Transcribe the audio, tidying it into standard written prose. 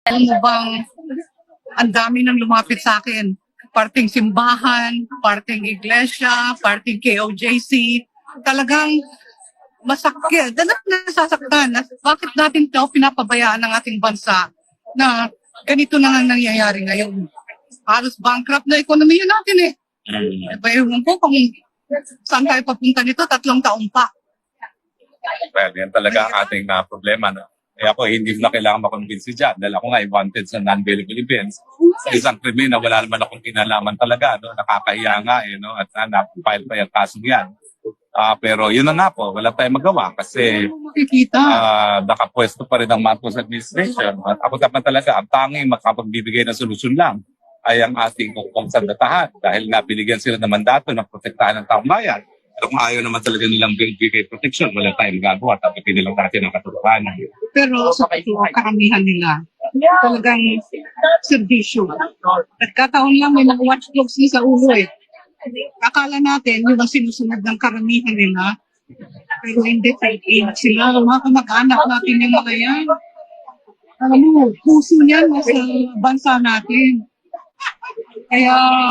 Alam mo bang, ang dami nang lumapit sa akin. Parting simbahan, parting iglesia, parting KOJC. Talagang masakit. Dapat nasasaktan. Bakit natin ito pinapabayaan ng ating bansa na ganito na nga nangyayari ngayon? Halos bankrupt na ekonomiya natin eh. Ewan ko kung saan tayo papunta nito, 3 taon pa. Well, yan talaga ang ating problema. No? Kaya ako, hindi mo na kailangan makonvince dyan. Dahil ako nga, wanted sa non-bailable events. Sa isang krimen na wala naman akong kinalaman talaga. No? Nakakahiya nga. No? At na-file pa yung kaso yan. Pero yun na nga po, wala tayong magawa kasi nakapwesto pa rin ang Marcos administration. At ako naman talaga, ang tanging makapagbibigay ng solusyon lang ay ang ating konsandatahan. Dahil nga binigyan sila ng mandato na protektahan ng taong bayan. Pero kung ayaw naman talaga nilang bigay protection, wala tayong gagawa. Tapos pinilang natin ang katotohanan. Pero sa karamihan nila, talagang serbisyo. At kataon lang may mga watchdogs na sa ulo eh. Akala natin yung ang sinusunod ng karamihan nila. Pero hindi, sila, mga kamag-anak natin yung mga yan. Alam mo, puso niyan nasa bansa natin. Kaya